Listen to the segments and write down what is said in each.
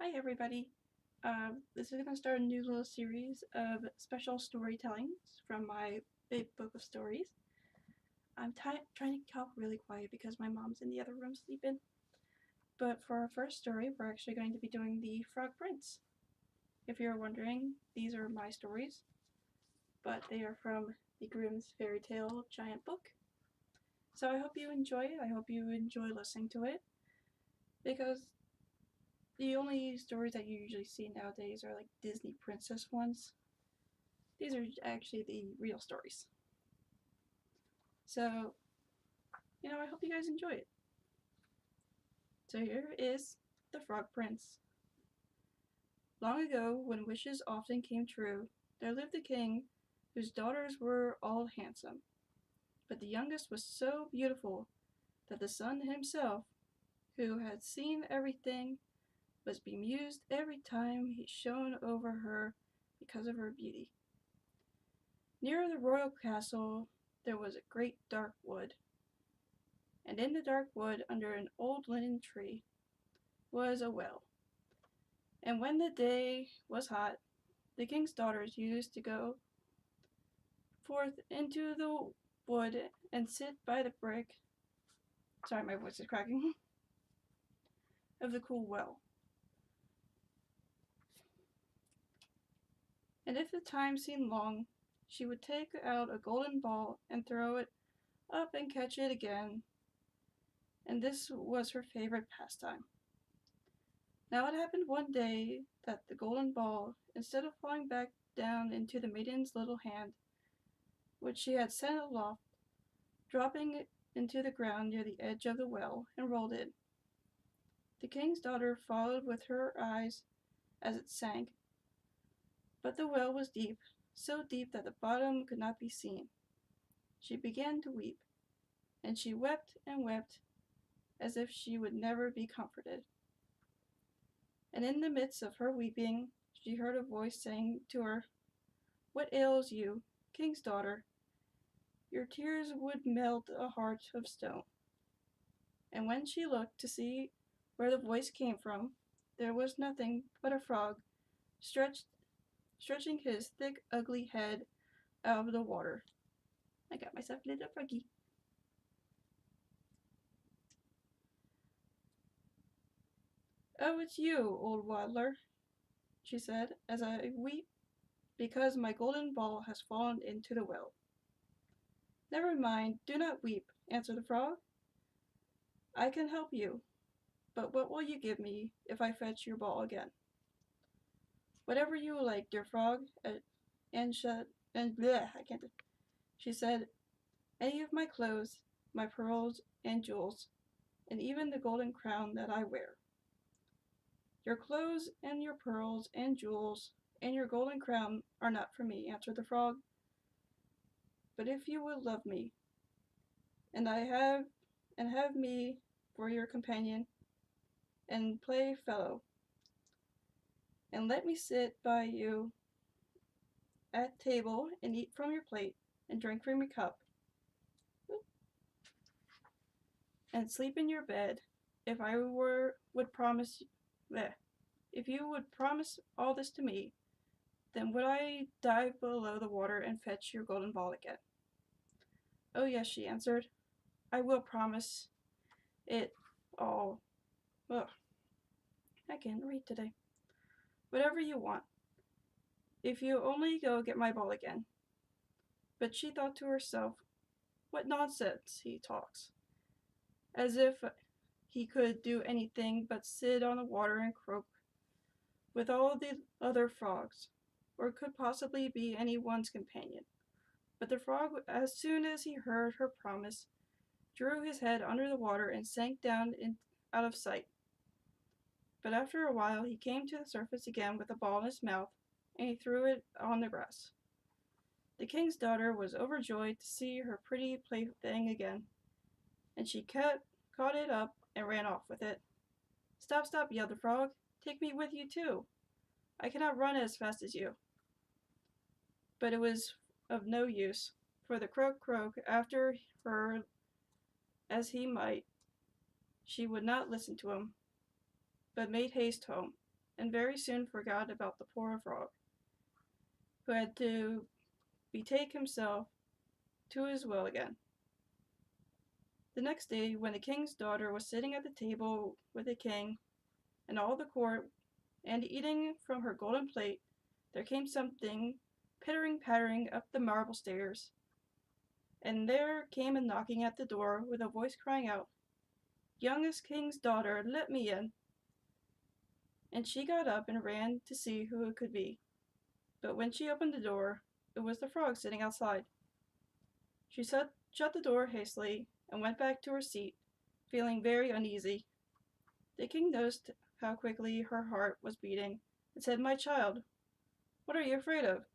Hi everybody. This is going to start a new little series of special storytellings from my big book of stories. I'm trying to talk really quiet because my mom's in the other room sleeping. But for our first story, we're actually going to be doing the Frog Prince. If you're wondering, these are my stories, but they are from the Grimm's Fairy Tale Giant Book. So I hope you enjoy it. I hope you enjoy listening to it because the only stories that you usually see nowadays are like Disney princess ones. These are actually the real stories. So, I hope you guys enjoy it. So here is The Frog Prince. Long ago, when wishes often came true, there lived a king whose daughters were all handsome. But the youngest was so beautiful that the sun himself, who had seen everything, was bemused every time he shone over her because of her beauty. Near the royal castle there was a great dark wood, and in the dark wood, under an old linen tree, was a well. And when the day was hot, the king's daughters used to go forth into the wood and sit by the brink, sorry, my voice is cracking, of the cool well. And if the time seemed long, she would take out a golden ball and throw it up and catch it again, and this was her favorite pastime. Now it happened one day that the golden ball, instead of falling back down into the maiden's little hand, which she had sent aloft, dropping into the ground near the edge of the well, and rolled in. The king's daughter followed with her eyes as it sank, but the well was deep, so deep that the bottom could not be seen. She began to weep, and she wept and wept, as if she would never be comforted. And in the midst of her weeping, she heard a voice saying to her, "What ails you, king's daughter? Your tears would melt a heart of stone." And when she looked to see where the voice came from, there was nothing but a frog stretching his thick, ugly head out of the water. I got myself a little froggy. "Oh, it's you, old waddler," she said, "as I weep because my golden ball has fallen into the well." "Never mind, do not weep," answered the frog. "I can help you, but what will you give me if I fetch your ball again?" "Whatever you like, dear frog, and bleh, I can't. She said, "Any of my clothes, my pearls and jewels, and even the golden crown that I wear." "Your clothes and your pearls and jewels and your golden crown are not for me," answered the frog. "But if you would love me, and have me for your companion and playfellow, and let me sit by you at table and eat from your plate and drink from your cup, and sleep in your bed, if I would promise bleh, if you would promise all this to me, then would I dive below the water and fetch your golden ball again." "Oh yes," she answered, "I will promise it all. Ugh, I can't read today. Whatever you want, if you only go get my ball again." But she thought to herself, "What nonsense he talks, as if he could do anything but sit on the water and croak with all the other frogs, or could possibly be anyone's companion." But the frog, as soon as he heard her promise, drew his head under the water and sank down out of sight. But after a while he came to the surface again with a ball in his mouth, and he threw it on the grass. The king's daughter was overjoyed to see her pretty plaything again, and she caught it up and ran off with it. "Stop, stop," yelled the frog. "Take me with you too. I cannot run as fast as you." But it was of no use, for the croak after her as he might, she would not listen to him, but made haste home. and very soon forgot about the poor frog, who had to betake himself to his will again. The next day, when the king's daughter was sitting at the table with the king and all the court, and eating from her golden plate, there came something pittering-pattering up the marble stairs, and there came a knocking at the door with a voice crying out, "Youngest king's daughter, let me in." And she got up and ran to see who it could be. But when she opened the door, it was the frog sitting outside. She shut the door hastily and went back to her seat, feeling very uneasy. The king noticed how quickly her heart was beating and said, "My child, what are you afraid of?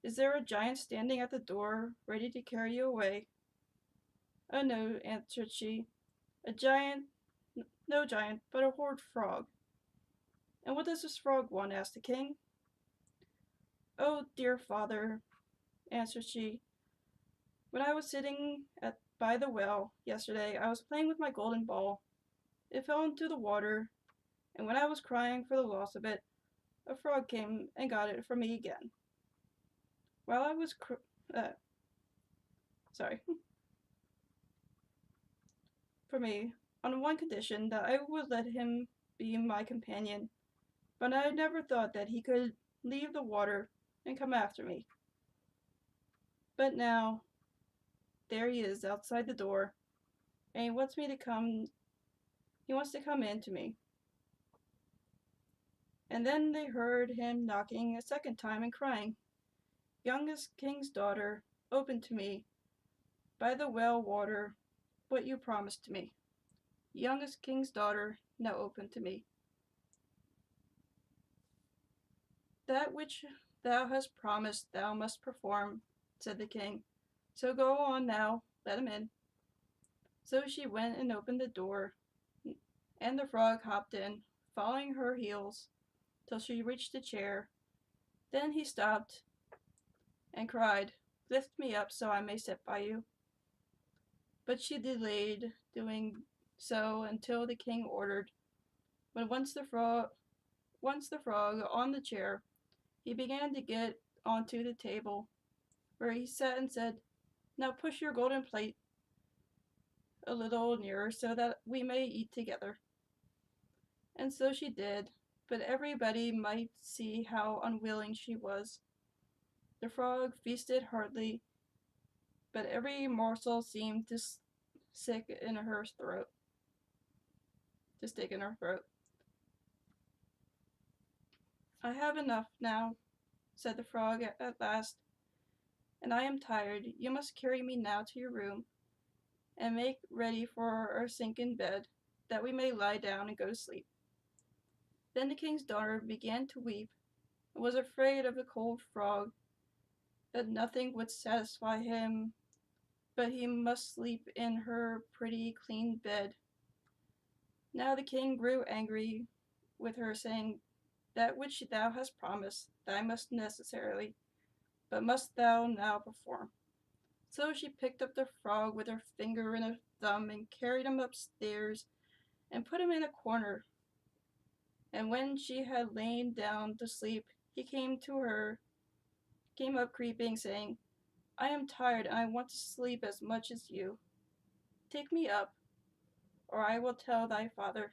Is there a giant standing at the door, ready to carry you away?" "Oh no," answered she, "a giant, no giant, but a horned frog." "And what does this frog want?" asked the king. "Oh, dear father," answered she, "when I was sitting by the well yesterday, I was playing with my golden ball. It fell into the water, and when I was crying for the loss of it, a frog came and got it from me again. While I was sorry, for me, on one condition, that I would let him be my companion, but I never thought that he could leave the water and come after me. But now, there he is outside the door, and he wants to come in to me." And then they heard him knocking a second time and crying, "Youngest king's daughter, open to me, by the well water, what you promised to me. Youngest king's daughter, now open to me." "That which thou hast promised thou must perform," said the king. "So go on now, let him in." So she went and opened the door, and the frog hopped in, following her heels, till she reached the chair. Then he stopped and cried, "Lift me up so I may sit by you." But she delayed doing so until the king ordered. When once the frog on the chair, he began to get onto the table, where he sat and said, "Now push your golden plate a little nearer so that we may eat together." And so she did, but everybody might see how unwilling she was. The frog feasted heartily, but every morsel seemed to stick in her throat. "I have enough now," said the frog at last, "and I am tired. You must carry me now to your room, and make ready for our sink in bed, that we may lie down and go to sleep." Then the king's daughter began to weep, and was afraid of the cold frog, that nothing would satisfy him, but he must sleep in her pretty clean bed. Now the king grew angry with her, saying, "That which thou hast promised, thou must necessarily, but must thou now perform." So she picked up the frog with her finger and her thumb, and carried him upstairs, and put him in a corner. And when she had lain down to sleep, he came up creeping, saying, "I am tired, and I want to sleep as much as you. Take me up, or I will tell thy father."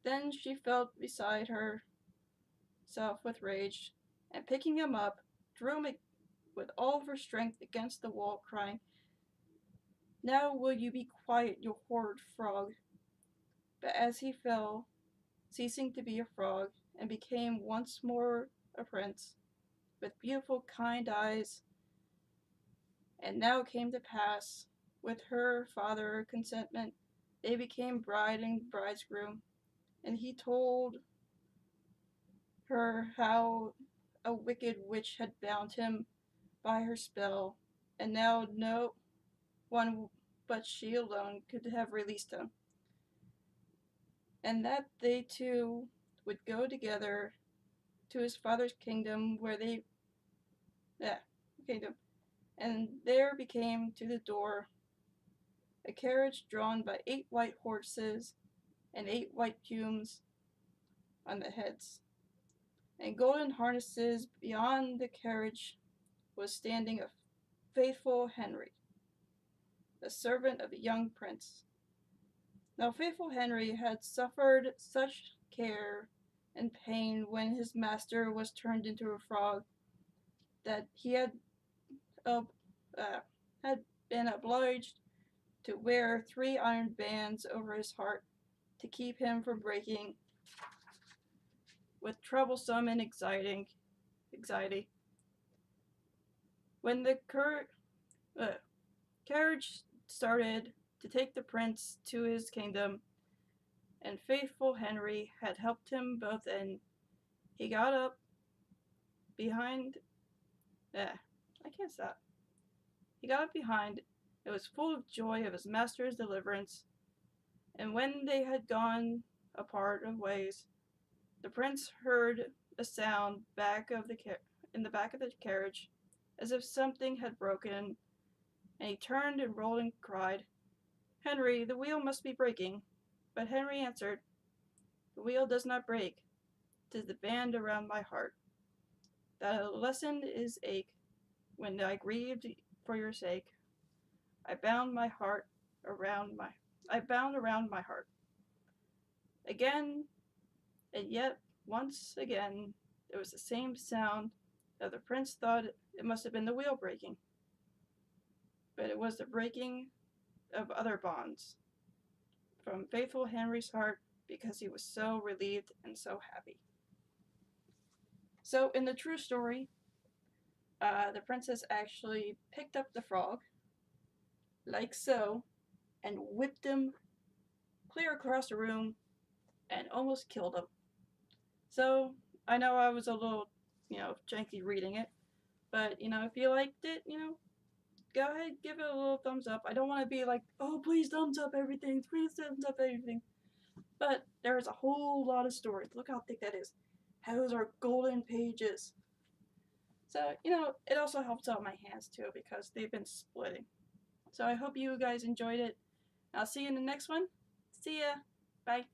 Then she fell beside herself with rage, and picking him up, drew him with all her strength against the wall, crying, "Now will you be quiet, you horrid frog?" But as he fell, ceasing to be a frog, and became once more a prince, with beautiful kind eyes, and now came to pass, with her father's consentment, they became bride and bridegroom, and he told her how a wicked witch had bound him by her spell, and now no one but she alone could have released him, and that they two would go together to his father's kingdom, kingdom, and there became to the door a carriage drawn by 8 white horses and 8 white plumes, on the heads, and golden harnesses beyond the carriage was standing a faithful Henry, the servant of a young prince. Now faithful Henry had suffered such care and pain when his master was turned into a frog that he uh, had been obliged to wear 3 iron bands over his heart to keep him from breaking with troublesome and anxiety. When the carriage started to take the prince to his kingdom, and faithful Henry had helped him both in, he got up behind. I can't stop. He got up behind. It was full of joy of his master's deliverance, and when they had gone apart of ways, the prince heard a sound in the back of the carriage, as if something had broken, and he turned and rolled and cried, "Henry, the wheel must be breaking." But Henry answered, "The wheel does not break. 'Tis the band around my heart, that a lessened is ache. When I grieved for your sake, I bound around my heart." Again, and yet once again, there was the same sound, that the prince thought it must have been the wheel breaking. But it was the breaking of other bonds from faithful Henry's heart, because he was so relieved and so happy. So in the true story, the princess actually picked up the frog, like so, and whipped him clear across the room and almost killed him. So I know I was a little, janky reading it, but if you liked it, go ahead, give it a little thumbs up. I don't want to be like, oh, please thumbs up everything, please thumbs up everything. But there's a whole lot of stories. Look how thick that is. Those are golden pages. So, it also helps out my hands too, because they've been splitting. So I hope you guys enjoyed it. I'll see you in the next one. See ya. Bye.